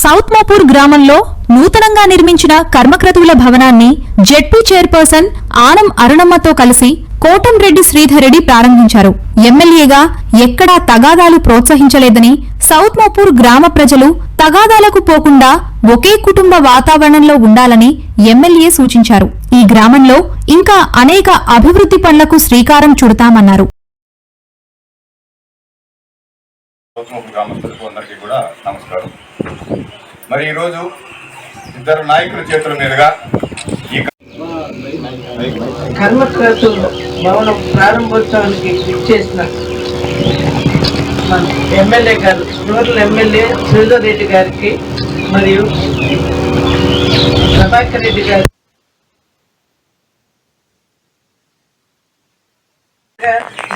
South Mopur గ్రామంలో నూతనంగా నిర్మించిన కర్మక్రతువుల భవనాన్ని జెడ్పీ చైర్పర్సన్ ఆనం అరుణమ్మతో కలిసి కోటంరెడ్డి శ్రీధర్ రెడ్డి ప్రారంభించారు. ఎమ్మెల్యేగా ఎక్కడా తగాదాలు ప్రోత్సహించలేదని, సౌత్ మోపూర్ గ్రామ ప్రజలు తగాదాలకు పోకుండా ఒకే కుటుంబ వాతావరణంలో ఉండాలని ఎమ్మెల్యే సూచించారు. ఈ గ్రామంలో ఇంకా అనేక అభివృద్ధి పనులకు శ్రీకారం చుడతామన్నారు. మరి ఈరోజు ఇద్దరు నాయకుల చేతుల మీదుగా ఈ కర్మక్రతు భవనం ప్రారంభోత్సవానికి ఇచ్చేసిన మన ఎమ్మెల్యే గారు, రూరల్ ఎమ్మెల్యే శ్రీధర్ రెడ్డి గారికి మరియు ప్రభాకర్ రెడ్డి గారు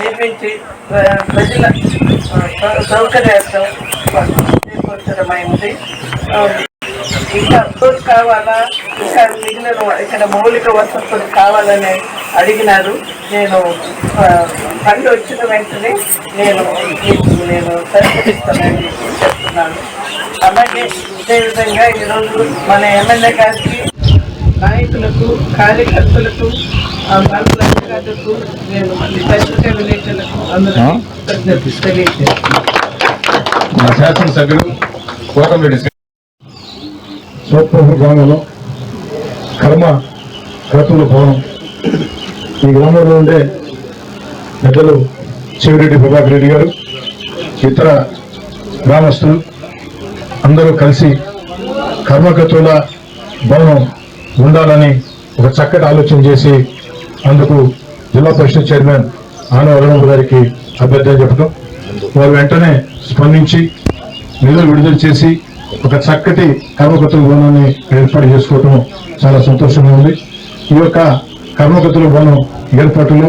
నిర్మించి ప్రజల సౌకర్యార్థం ఏర్పరచడమైంది. ఇంకా రోడ్ కావాలా, ఇంకా మిగిలిన ఇక్కడ మౌలిక వసతులు కావాలని అడిగినారు. నేను ఫండ్ వచ్చిన వెంటనే నేను పరిశీలిస్తానని చెప్తున్నాను. అలాగే ఇదేవిధంగా ఈరోజు మన ఎమ్మెల్యే గారికి, నాయకులకు, కార్యకర్తలకు, మండల అధికారులకు, నేను మళ్ళీ పత్రికా విలేకరులకు అందరూ తెలియజేస్తాను. శాసనసభ్యులు కోటంరెడ్డి సౌత్ మోపూర్ గ్రామంలో కర్మ క్రతువుల భవనం, ఈ గ్రామంలో ఉండే పెద్దలు చెవిరెడ్డి ప్రభాకర్ రెడ్డి గారు, ఇతర గ్రామస్తులు అందరూ కలిసి కర్మక్రతువుల భవనం ఉండాలని ఒక చక్కటి ఆలోచన చేసి అందుకు జిల్లా పరిషత్ చైర్మన్ ఆనం అరుణమ్మ గారికి అభ్యర్థన చెప్పడం, వారు వెంటనే స్పందించి నిధులు విడుదల చేసి ఒక చక్కటి కర్మక్రతువుల భవనాన్ని ఏర్పాటు చేసుకోవటం చాలా సంతోషంగా ఉంది. ఈ యొక్క కర్మక్రతువుల భవనం ఏర్పాటులో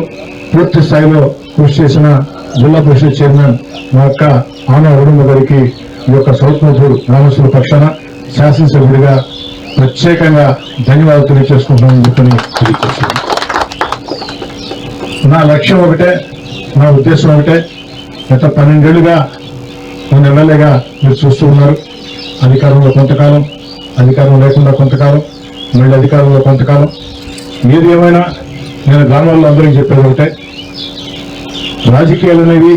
పూర్తి స్థాయిలో కృషి చేసిన జిల్లా పరిషత్ చైర్మన్ మా యొక్క ఆనం అరుణమ్మ గారికి ఈ యొక్క సౌత్ మోపూర్ గ్రామస్తుల పక్షాన శాసనసభ్యుడిగా ప్రత్యేకంగా ధన్యవాదాలు తెలియజేసుకుంటున్నానని చెప్పని తెలియజేస్తున్నాను. నా లక్ష్యం ఒకటే, నా ఉద్దేశం ఒకటే. గత 12 ఏళ్లుగా నేను ఎమ్మెల్యేగా మీరు చూస్తూ ఉన్నారు. అధికారంలో కొంతకాలం, అధికారం లేకుండా కొంతకాలం, మళ్ళీ అధికారంలో కొంతకాలం. ఏది ఏమైనా నేను గ్రామాల్లో అందరికీ చెప్పేది ఒకటే, రాజకీయాలు అనేవి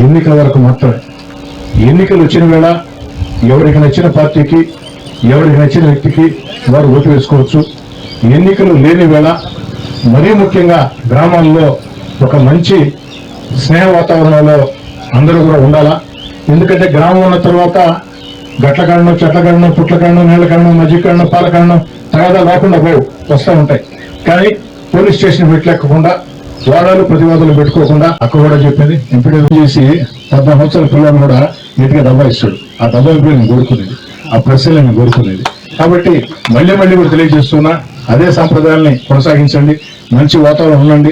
ఎన్నికల వరకు మాత్రమే. ఎన్నికలు వచ్చిన వేళ ఎవరికి నచ్చిన పార్టీకి, ఎవరికి నచ్చిన వ్యక్తికి వారు ఓటు వేసుకోవచ్చు. ఎన్నికలు లేని వేళ మరీ ముఖ్యంగా గ్రామాల్లో ఒక మంచి స్నేహ వాతావరణంలో అందరూ కూడా ఉండాలా. ఎందుకంటే గ్రామం ఉన్న తర్వాత గట్ల కారణం, చెట్ల కారణం, పుట్ల కారణం, నీళ్ల కారణం, మజ్జిగ కారణం, పాల కారణం తగాదాలు రాకుండా వస్తూ ఉంటాయి. కానీ పోలీస్ స్టేషన్ పెట్టలేకుండా, వాదాలు ప్రతివాదాలు పెట్టుకోకుండా అక్కడ కూడా చెప్పింది ఎంపీడీ చేసి 14 సంవత్సరాల పిల్లలు కూడా నీటిగా డబ్బా ఇస్తాడు. ఆ డబ్బా నేను కోరుకునేది, ఆ ప్రశ్నలు నేను కోరుకునేది. కాబట్టి మళ్ళీ కూడా తెలియజేస్తున్నా, అదే సాంప్రదాయాల్ని కొనసాగించండి, మంచి వాతావరణం ఉండండి.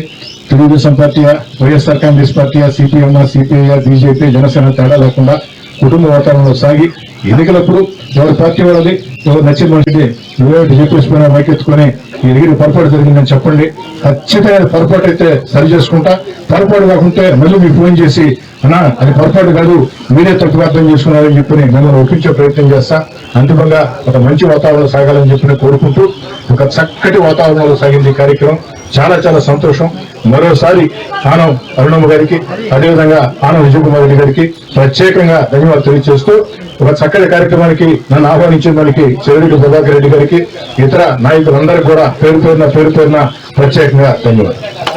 తెలుగుదేశం పార్టీయా, వైఎస్ఆర్ కాంగ్రెస్ పార్టీయా, సిపిఎం, సిపిఐ, బీజేపీ, జనసేన తేడా లేకుండా కుటుంబ వాతావరణంలో సాగి ఎన్నికలప్పుడు ఎవరి పార్టీ వాళ్ళది, ఎవరు నచ్చిన మనిషి నువ్వేమిటి చెప్పేసిపోయినా మైకెత్తుకొని ఈ దగ్గర పొరపాటు జరిగిందని చెప్పండి. ఖచ్చితంగా పొరపాటు అయితే సరి చేసుకుంటా. పొరపాటు కాకుంటే మళ్ళీ మీకు ఫోన్ చేసి అన్నా అది పొరపాటు కాదు, మీరే తప్పుగా అర్థం చేసుకున్నారని చెప్పి మిమ్మల్ని ఒప్పించే ప్రయత్నం చేస్తా. అంతిమంగా ఒక మంచి వాతావరణం సాగాలని చెప్పి కోరుకుంటూ ఒక చక్కటి వాతావరణంలో సాగింది ఈ కార్యక్రమం. చాలా చాలా సంతోషం. మరోసారి ఆనం అరుణమ్మ గారికి, అదేవిధంగా ఆనం విజయకుమార్ రెడ్డి గారికి ప్రత్యేకంగా ధన్యవాదాలు తెలియజేస్తూ ఒక చక్కటి కార్యక్రమానికి నన్ను ఆహ్వానించిన దానికి చెవిరెడ్డి ప్రభాకర్ రెడ్డి గారికి, ఇతర నాయకులందరికీ కూడా పేరు పేరున ప్రత్యేకంగా ధన్యవాదాలు.